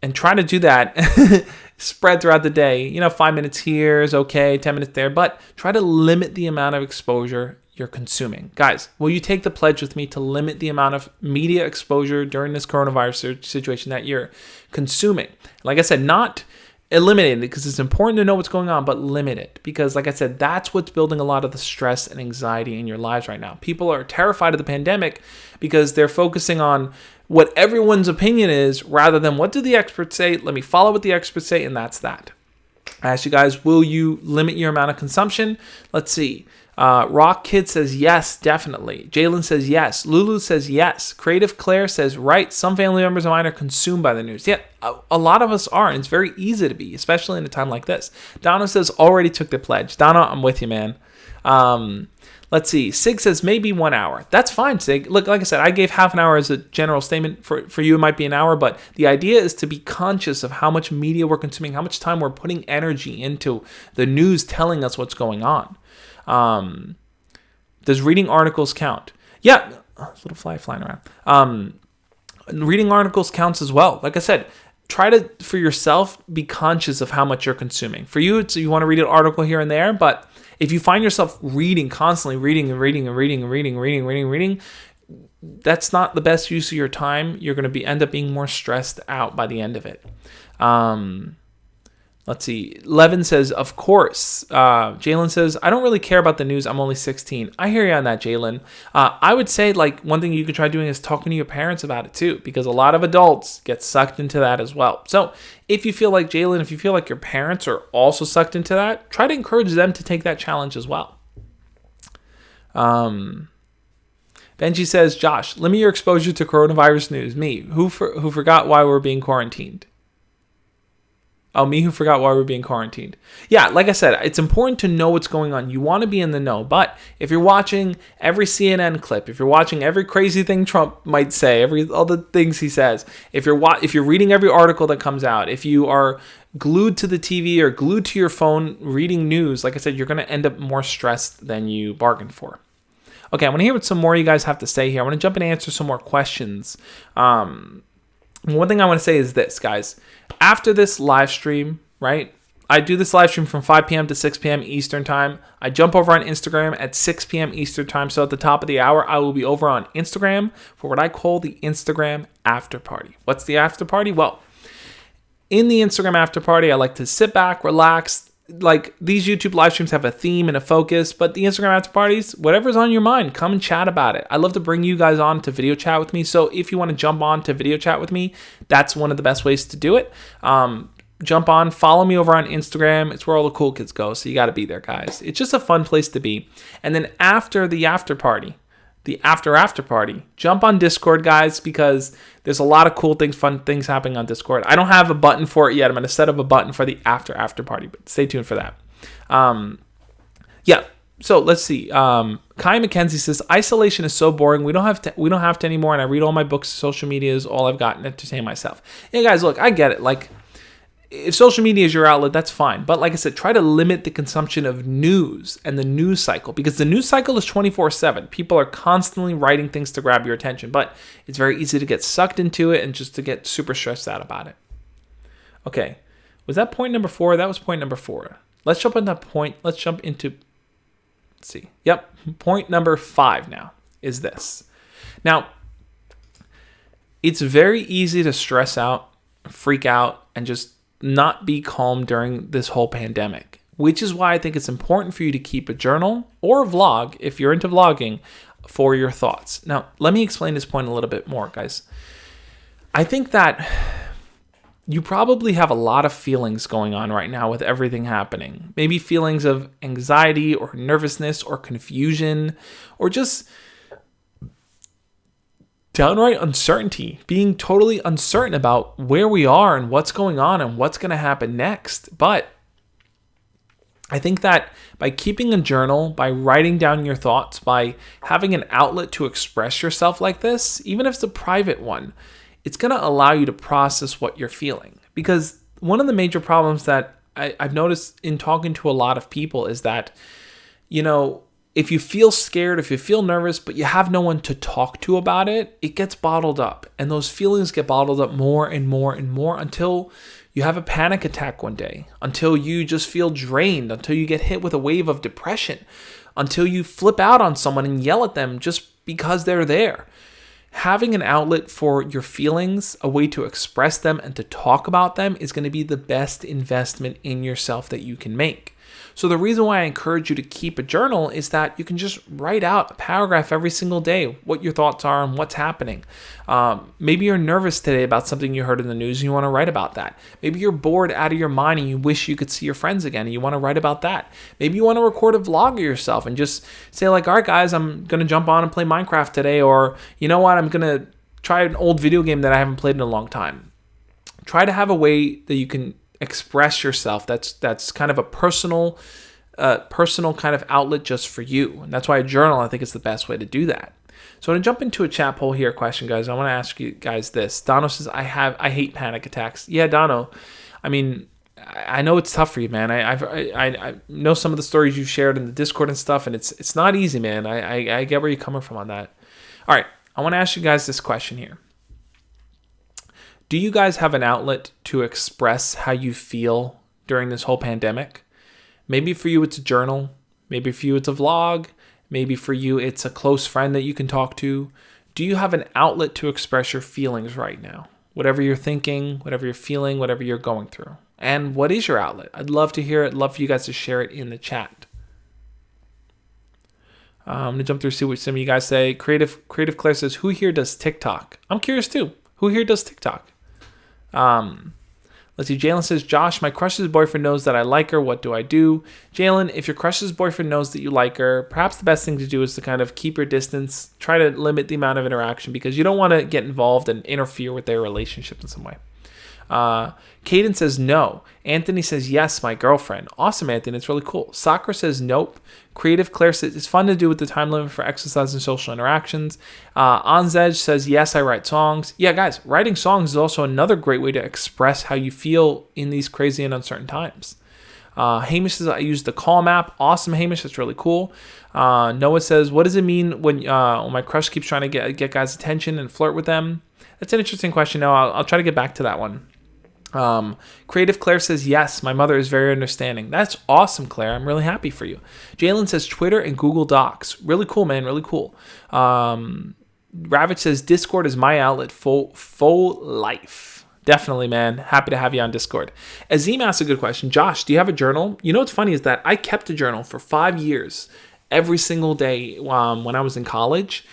And try to do that spread throughout the day. 5 minutes here is okay, 10 minutes there. But try to limit the amount of exposure you're consuming. Guys, will you take the pledge with me to limit the amount of media exposure during this coronavirus situation that you're consuming? Like I said, not eliminate it because it's important to know what's going on, but limit it. Because like I said, that's what's building a lot of the stress and anxiety in your lives right now. People are terrified of the pandemic because they're focusing on what everyone's opinion is rather than what do the experts say. Let me follow what the experts say, and that's that. I asked you guys, will you limit your amount of consumption? Let's see. Rock Kid says yes, definitely. Jalen says yes. Lulu says yes. Creative Claire says right. Some family members of mine are consumed by the news. Yeah, a lot of us are, and it's very easy to be, especially in a time like this. Donna says already took the pledge. Donna, I'm with you, man. Let's see. Sig says maybe 1 hour. That's fine, Sig. Look, like I said, I gave half an hour as a general statement. For you, it might be an hour, but the idea is to be conscious of how much media we're consuming, how much time we're putting energy into the news telling us what's going on. Does reading articles count? Yeah, little fly flying around. Reading articles counts as well. Like I said, try to, for yourself, be conscious of how much you're consuming. For you, it's you want to read an article here and there, but if you find yourself constantly reading, that's not the best use of your time. You're going to end up being more stressed out by the end of it. Let's see. Levin says, of course. Jalen says, I don't really care about the news. I'm only 16. I hear you on that, Jalen. I would say, one thing you could try doing is talking to your parents about it too, because a lot of adults get sucked into that as well. So if you feel like Jalen, if you feel like your parents are also sucked into that, try to encourage them to take that challenge as well. Benji says, Josh, limit your exposure to coronavirus news. Me, who forgot why we're being quarantined. Oh, me who forgot why we're being quarantined. Yeah, like I said, it's important to know what's going on. You want to be in the know. But if you're watching every CNN clip, if you're watching every crazy thing Trump might say, all the things he says, if you're reading every article that comes out, if you are glued to the TV or glued to your phone reading news, like I said, you're going to end up more stressed than you bargained for. Okay, I want to hear what some more you guys have to say here. I want to jump and answer some more questions. One thing I want to say is this, guys. After this live stream, right? I do this live stream from 5 p.m. to 6 p.m. Eastern time. I jump over on Instagram at 6 p.m. Eastern time. So at the top of the hour, I will be over on Instagram for what I call the Instagram after party. What's the after party? Well, in the Instagram after party, I like to sit back, relax. Like these YouTube live streams have a theme and a focus, but the Instagram after parties, whatever's on your mind, come and chat about it. I love to bring you guys on to video chat with me. So if you want to jump on to video chat with me, that's one of the best ways to do it. Jump on, follow me over on Instagram. It's where all the cool kids go. So you got to be there, guys. It's just a fun place to be. And then after the after party, the after party, jump on Discord, guys, because there's a lot of cool things, fun things happening on Discord. I don't have a button for it yet. I'm going to set up a button for the after party, but stay tuned for that. Yeah. So let's see. Kai McKenzie says, isolation is so boring. We don't have to anymore. And I read all my books. Social media is all I've got to entertain myself. Yeah, guys, look, I get it. Like, if social media is your outlet, that's fine. But like I said, try to limit the consumption of news and the news cycle, because the news cycle is 24/7. People are constantly writing things to grab your attention, but it's very easy to get sucked into it and just to get super stressed out about it. Okay. Was that point number 4? That was point number 4. Let's jump into, let's see. Yep. Point number 5 now is this. Now, it's very easy to stress out, freak out, and just not be calm during this whole pandemic, which is why I think it's important for you to keep a journal or a vlog, if you're into vlogging, for your thoughts. Now, let me explain this point a little bit more, guys. I think that you probably have a lot of feelings going on right now with everything happening. Maybe feelings of anxiety or nervousness or confusion or just downright uncertainty, being totally uncertain about where we are and what's going on and what's going to happen next. But I think that by keeping a journal, by writing down your thoughts, by having an outlet to express yourself like this, even if it's a private one, it's going to allow you to process what you're feeling. Because one of the major problems that I've noticed in talking to a lot of people is that, if you feel scared, if you feel nervous, but you have no one to talk to about it, it gets bottled up. And those feelings get bottled up more and more and more until you have a panic attack one day, until you just feel drained, until you get hit with a wave of depression, until you flip out on someone and yell at them just because they're there. Having an outlet for your feelings, a way to express them and to talk about them is going to be the best investment in yourself that you can make. So the reason why I encourage you to keep a journal is that you can just write out a paragraph every single day, what your thoughts are and what's happening. Maybe you're nervous today about something you heard in the news and you want to write about that. Maybe you're bored out of your mind and you wish you could see your friends again and you want to write about that. Maybe you want to record a vlog of yourself and just say like, all right, guys, I'm going to jump on and play Minecraft today. Or you know what, I'm going to try an old video game that I haven't played in a long time. Try to have a way that you can express yourself that's kind of a personal kind of outlet just for you. And that's why a journal, I think, is the best way to do that. So I'm going to jump into a chat poll here question, guys. I want to ask you guys this. Dono says, I hate panic attacks. Yeah, Dono, I mean, I know it's tough for you, man. I know some of the stories you've shared in the Discord and stuff, and it's not easy, man. I get where you're coming from on that. All right, I want to ask you guys this question here. Do you guys have an outlet to express how you feel during this whole pandemic? Maybe for you it's a journal. Maybe for you it's a vlog. Maybe for you it's a close friend that you can talk to. Do you have an outlet to express your feelings right now? Whatever you're thinking, whatever you're feeling, whatever you're going through. And what is your outlet? I'd love to hear it. I'd love for you guys to share it in the chat. I'm going to jump through see what some of you guys say. Creative Claire says, who here does TikTok? I'm curious too. Who here does TikTok? Let's see. Jalen says, Josh, my crush's boyfriend knows that I like her. What do I do? Jalen, if your crush's boyfriend knows that you like her, perhaps the best thing to do is to kind of keep your distance. Try to limit the amount of interaction because you don't want to get involved and interfere with their relationship in some way. Caden says no. Anthony says yes, my girlfriend. Awesome, Anthony. It's really cool. Sakura says nope. Creative Claire says it's fun to do with the time limit for exercise and social interactions. Anzej says yes, I write songs. Yeah, guys, writing songs is also another great way to express how you feel in these crazy and uncertain times. Hamish says I use the Calm app. Awesome, Hamish. That's really cool. Noah says, what does it mean when my crush keeps trying to get guys' attention and flirt with them? That's an interesting question. Noah, I'll try to get back to that one. Creative Claire says, yes, my mother is very understanding. That's awesome, Claire. I'm really happy for you. Jalen says Twitter and Google Docs. Really cool, man. Really cool. Ravage says Discord is my outlet full life. Definitely, man. Happy to have you on Discord. Azim asked a good question. Josh, do you have a journal? You know what's funny is that I kept a journal for 5 years every single day when I was in college.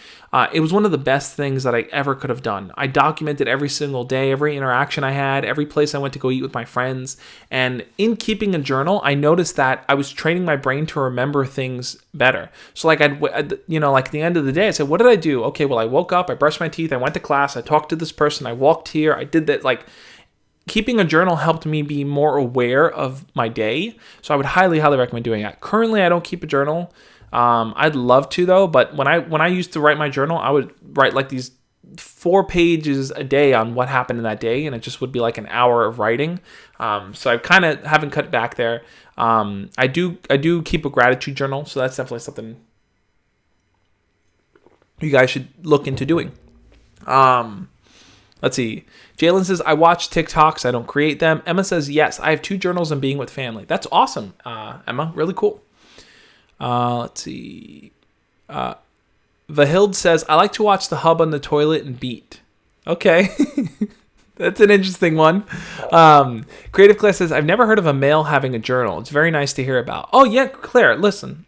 It was one of the best things that I ever could have done. I documented every single day, every interaction I had, every place I went to go eat with my friends. And in keeping a journal, I noticed that I was training my brain to remember things better. So like like at the end of the day, I said, what did I do? Okay, well, I woke up, I brushed my teeth, I went to class, I talked to this person, I walked here, I did that. Like keeping a journal helped me be more aware of my day. So I would highly, highly recommend doing that. Currently, I don't keep a journal. I'd love to though, but when I used to write my journal, I would write like these 4 pages a day on what happened in that day, and it just would be like an hour of writing. So I kind of haven't cut back there. I do keep a gratitude journal, so that's definitely something you guys should look into doing. Let's see. Jalen says, I watch TikToks, I don't create them. Emma says, yes, I have 2 journals and being with family. That's awesome, Emma. Really cool. Let's see. Vahild says, I like to watch the hub on the toilet and beat. Okay. That's an interesting one. Creative Class says, I've never heard of a male having a journal. It's very nice to hear about. Oh, yeah, Claire, listen.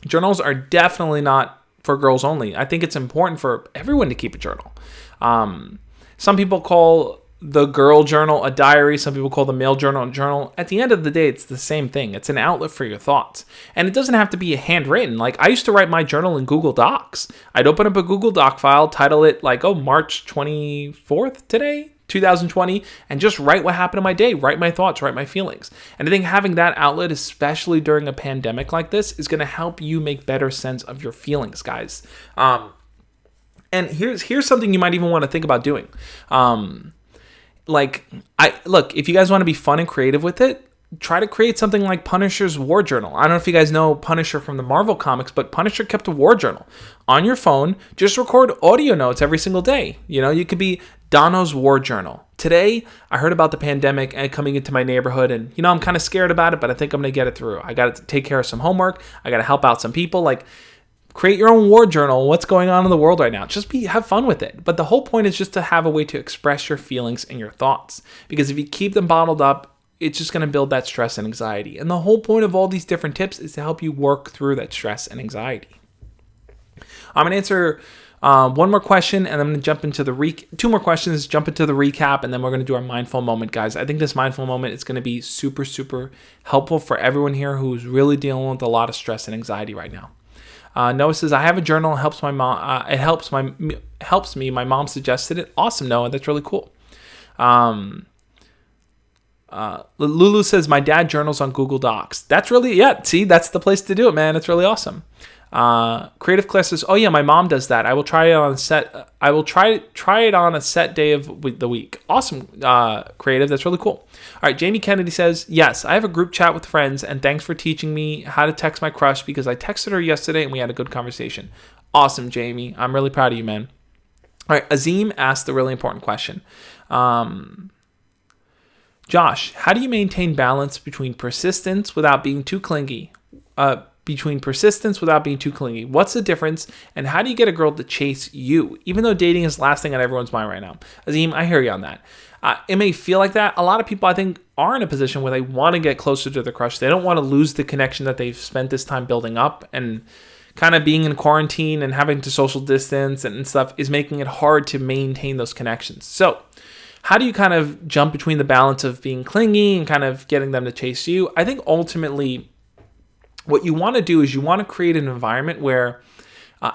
Journals are definitely not for girls only. I think it's important for everyone to keep a journal. Some people call the girl journal a diary. Some people call the male journal a journal. At the end of the day, it's the same thing. It's an outlet for your thoughts. And it doesn't have to be handwritten. Like, I used to write my journal in Google Docs. I'd open up a Google Doc file, title it like, March 24th today, 2020, and just write what happened in my day, write my thoughts, write my feelings. And I think having that outlet, especially during a pandemic like this, is going to help you make better sense of your feelings, guys. And here's something you might even want to think about doing. If you guys want to be fun and creative with it, try to create something like Punisher's War Journal. I don't know if you guys know Punisher from the Marvel comics, but Punisher kept a war journal. On your phone, just record audio notes every single day. You could be Dono's War Journal. Today, I heard about the pandemic and coming into my neighborhood, and I'm kind of scared about it, but I think I'm going to get it through. I got to take care of some homework. I got to help out some people. Create your own war journal. What's going on in the world right now? Just have fun with it. But the whole point is just to have a way to express your feelings and your thoughts. Because if you keep them bottled up, it's just going to build that stress and anxiety. And the whole point of all these different tips is to help you work through that stress and anxiety. I'm going to answer one more question, and I'm going to jump into two more questions, jump into the recap, and then we're going to do our mindful moment, guys. I think this mindful moment is going to be super, super helpful for everyone here who's really dealing with a lot of stress and anxiety right now. Noah says, I have a journal. It helps my mom. It helps me. My mom suggested it. Awesome, Noah. That's really cool. Lulu says, my dad journals on Google Docs. That's really, see, that's the place to do it, man. It's really awesome. Creative Class says, oh yeah, my mom does that. I will try it on a set. I will try it on a set day of the week. Awesome, Creative. That's really cool. All right, Jamie Kennedy says, yes, I have a group chat with friends, and thanks for teaching me how to text my crush because I texted her yesterday and we had a good conversation. Awesome, Jamie. I'm really proud of you, man. All right, Azim asked a really important question. Josh, how do you maintain balance between persistence without being too clingy? What's the difference, and how do you get a girl to chase you, even though dating is the last thing on everyone's mind right now? Azim, I hear you on that. It may feel like that. A lot of people, I think, are in a position where they want to get closer to their crush. They don't want to lose the connection that they've spent this time building up, and kind of being in quarantine and having to social distance and stuff is making it hard to maintain those connections. So how do you kind of jump between the balance of being clingy and kind of getting them to chase you? I think ultimately what you want to do is you want to create an environment where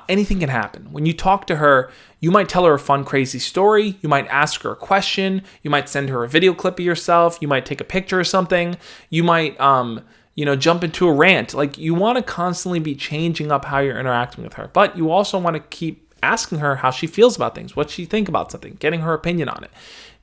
anything can happen. When you talk to her, you might tell her a fun, crazy story. You might ask her a question. You might send her a video clip of yourself. You might take a picture or something. You might, jump into a rant. You want to constantly be changing up how you're interacting with her. But you also want to keep asking her how she feels about things, what she thinks about something, getting her opinion on it.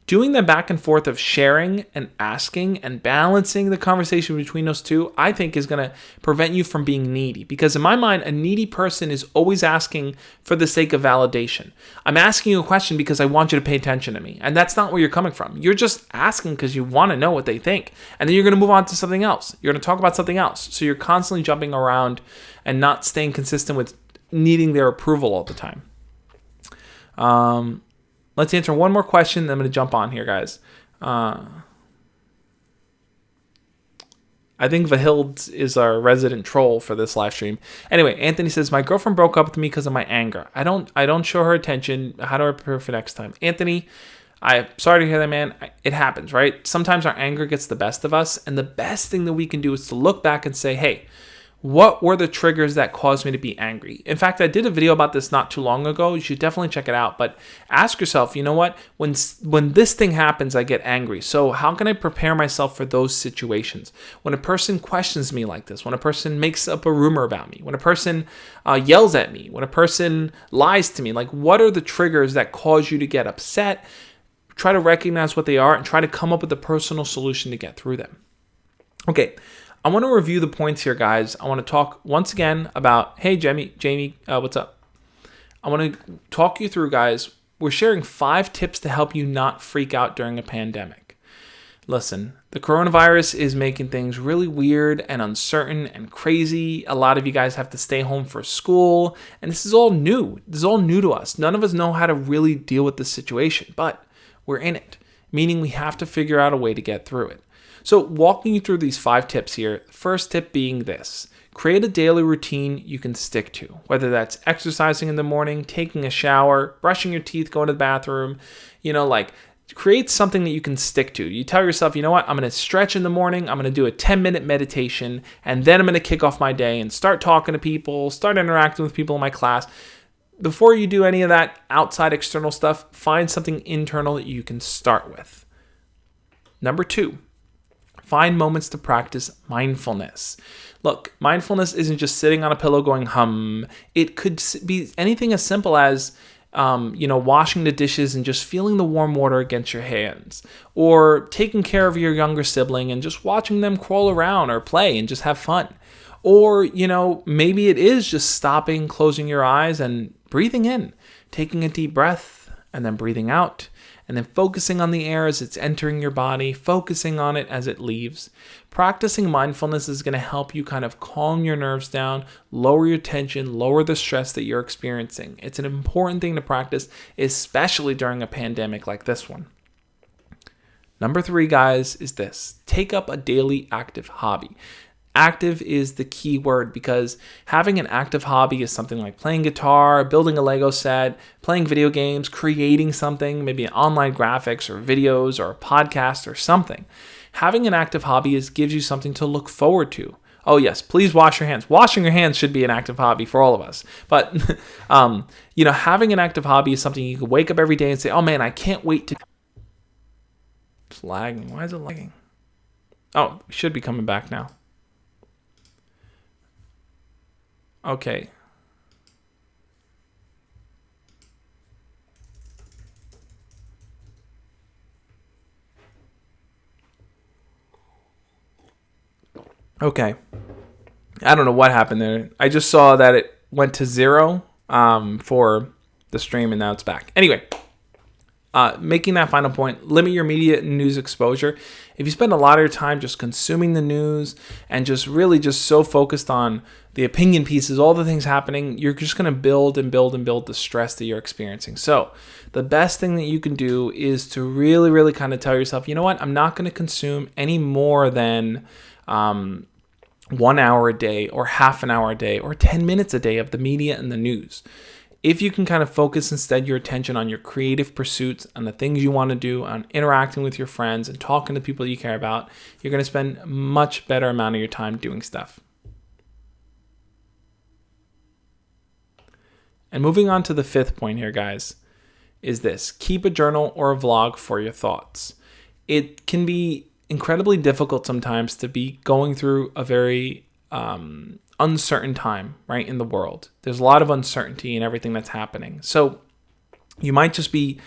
Doing the back and forth of sharing and asking and balancing the conversation between those two, I think is going to prevent you from being needy. Because in my mind, a needy person is always asking for the sake of validation. I'm asking you a question because I want you to pay attention to me. And that's not where you're coming from. You're just asking because you want to know what they think. And then you're going to move on to something else. You're going to talk about something else. So you're constantly jumping around and not staying consistent with needing their approval all the time. Let's answer one more question, then I'm going to jump on here, guys. I think Vahild is our resident troll for this live stream. Anyway, Anthony says, my girlfriend broke up with me because of my anger. I don't show her attention. How do I prepare for next time? Anthony, I'm sorry to hear that, man. It happens, right? Sometimes our anger gets the best of us, and the best thing that we can do is to look back and say, hey, what were the triggers that caused me to be angry? In fact, I did a video about this not too long ago. You should definitely check it out. But ask yourself, you know what? When this thing happens, I get angry. So how can I prepare myself for those situations? When a person questions me like this, when a person makes up a rumor about me, when a person yells at me, when a person lies to me, what are the triggers that cause you to get upset? Try to recognize what they are and try to come up with a personal solution to get through them. Okay. I want to review the points here, guys. I want to talk once again about, hey, Jamie, what's up? I want to talk you through, guys. We're sharing 5 tips to help you not freak out during a pandemic. Listen, the coronavirus is making things really weird and uncertain and crazy. A lot of you guys have to stay home for school, and this is all new. This is all new to us. None of us know how to really deal with this situation, but we're in it. meaning we have to figure out a way to get through it. So walking you through these 5 tips here, the first tip being this: create a daily routine you can stick to, whether that's exercising in the morning, taking a shower, brushing your teeth, going to the bathroom, create something that you can stick to. You tell yourself, you know what, I'm going to stretch in the morning, I'm going to do a 10-minute meditation, and then I'm going to kick off my day and start talking to people, start interacting with people in my class. Before you do any of that outside external stuff, find something internal that you can start with. Number 2, find moments to practice mindfulness. Look, mindfulness isn't just sitting on a pillow going hum. It could be anything as simple as washing the dishes and just feeling the warm water against your hands, or taking care of your younger sibling and just watching them crawl around or play and just have fun. Or, maybe it is just stopping, closing your eyes and breathing in, taking a deep breath and then breathing out, and then focusing on the air as it's entering your body, focusing on it as it leaves. Practicing mindfulness is going to help you kind of calm your nerves down, lower your tension, lower the stress that you're experiencing. It's an important thing to practice, especially during a pandemic like this one. Number 3, guys, is this: take up a daily active hobby. Active is the key word, because having an active hobby is something like playing guitar, building a Lego set, playing video games, creating something, maybe an online graphics or videos or a podcast or something. Having an active hobby gives you something to look forward to. Oh yes, please wash your hands. Washing your hands should be an active hobby for all of us. But having an active hobby is something you can wake up every day and say, oh man, I can't wait to... It's lagging. Why is it lagging? Oh, it should be coming back now. Okay. Okay. I don't know what happened there. I just saw that it went to 0 for the stream, and now it's back. Anyway, making that final point, limit your media and news exposure. If you spend a lot of your time just consuming the news and just really just so focused on the opinion pieces, all the things happening, you're just going to build and build and build the stress that you're experiencing. So the best thing that you can do is to really, really kind of tell yourself, you know what, I'm not going to consume any more than 1 hour a day or half an hour a day or 10 minutes a day of the media and the news. If you can kind of focus instead your attention on your creative pursuits and the things you want to do, on interacting with your friends and talking to people you care about, you're going to spend a much better amount of your time doing stuff. And moving on to the 5th point here, guys, is this: keep a journal or a vlog for your thoughts. It can be incredibly difficult sometimes to be going through a very uncertain time, right, in the world. There's a lot of uncertainty in everything that's happening. So you might just be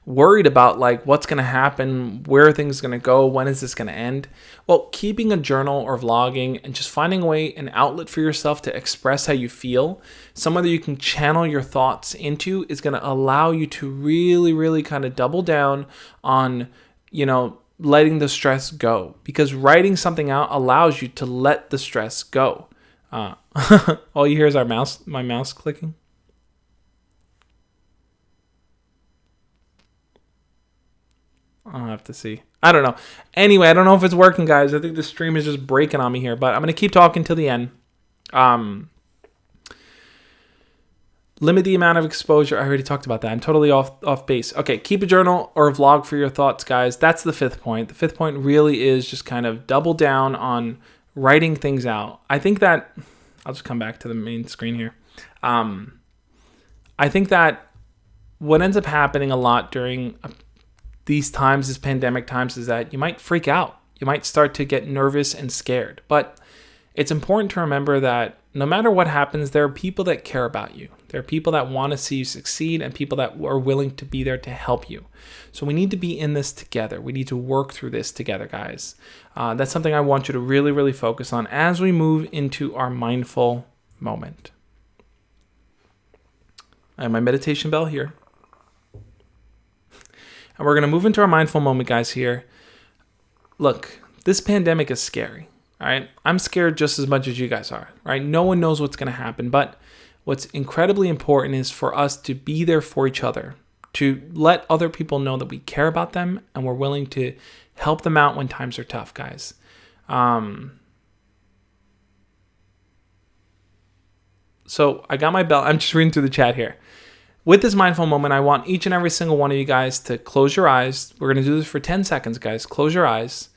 worried about what's going to happen, where are things going to go, when is this going to end? Well, keeping a journal or vlogging and just finding a way, an outlet for yourself to express how you feel, somewhere that you can channel your thoughts into, is going to allow you to really, really kind of double down on, letting the stress go, because writing something out allows you to let the stress go. All you hear is my mouse clicking. I'll have to see. I don't know. Anyway, I don't know if it's working, guys. I think the stream is just breaking on me here, but I'm going to keep talking till the end. Limit the amount of exposure. I already talked about that. I'm totally off base. Okay, keep a journal or a vlog for your thoughts, guys. That's the 5th point. The 5th point really is just kind of double down on writing things out. I think that... I'll just come back to the main screen here. I think that what ends up happening a lot during these times, these pandemic times, is that you might freak out. You might start to get nervous and scared. But it's important to remember that no matter what happens, there are people that care about you. There are people that want to see you succeed and people that are willing to be there to help you. So we need to be in this together. We need to work through this together, guys. That's something I want you to really, really focus on as we move into our mindful moment. I have my meditation bell here. And we're going to move into our mindful moment, guys, here. Look, this pandemic is scary. All right, I'm scared just as much as you guys are, right? No one knows what's going to happen, but what's incredibly important is for us to be there for each other, to let other people know that we care about them and we're willing to help them out when times are tough, guys. So I got my bell. I'm just reading through the chat here. With this mindful moment, I want each and every single one of you guys to close your eyes. We're going to do this for 10 seconds, guys. Close your eyes.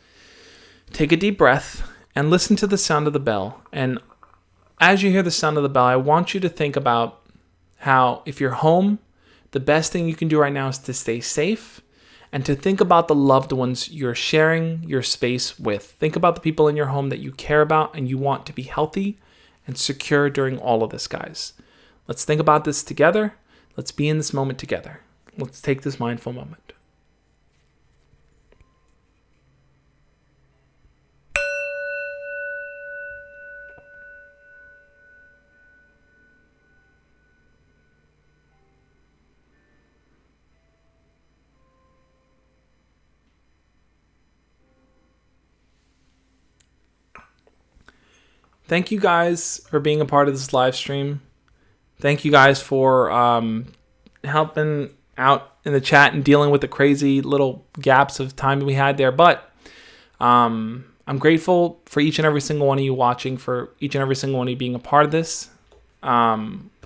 Take a deep breath and listen to the sound of the bell. And as you hear the sound of the bell, I want you to think about how if you're home, the best thing you can do right now is to stay safe and to think about the loved ones you're sharing your space with. Think about the people in your home that you care about and you want to be healthy and secure during all of this, guys. Let's think about this together. Let's be in this moment together. Let's take this mindful moment. Thank you guys for being a part of this live stream. Thank you guys for helping out in the chat and dealing with the crazy little gaps of time we had there. But I'm grateful for each and every single one of you watching, for each and every single one of you being a part of this.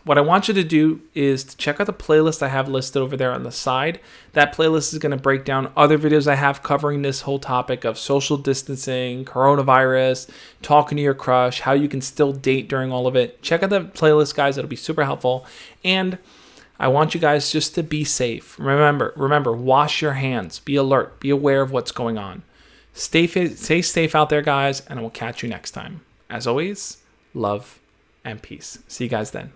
What I want you to do is to check out the playlist I have listed over there on the side. That playlist is going to break down other videos I have covering this whole topic of social distancing, coronavirus, talking to your crush, how you can still date during all of it. Check out the playlist, guys. It'll be super helpful. And I want you guys just to be safe. Remember, wash your hands. Be alert. Be aware of what's going on. Stay safe out there, guys, and I will catch you next time. As always, love and peace. See you guys then.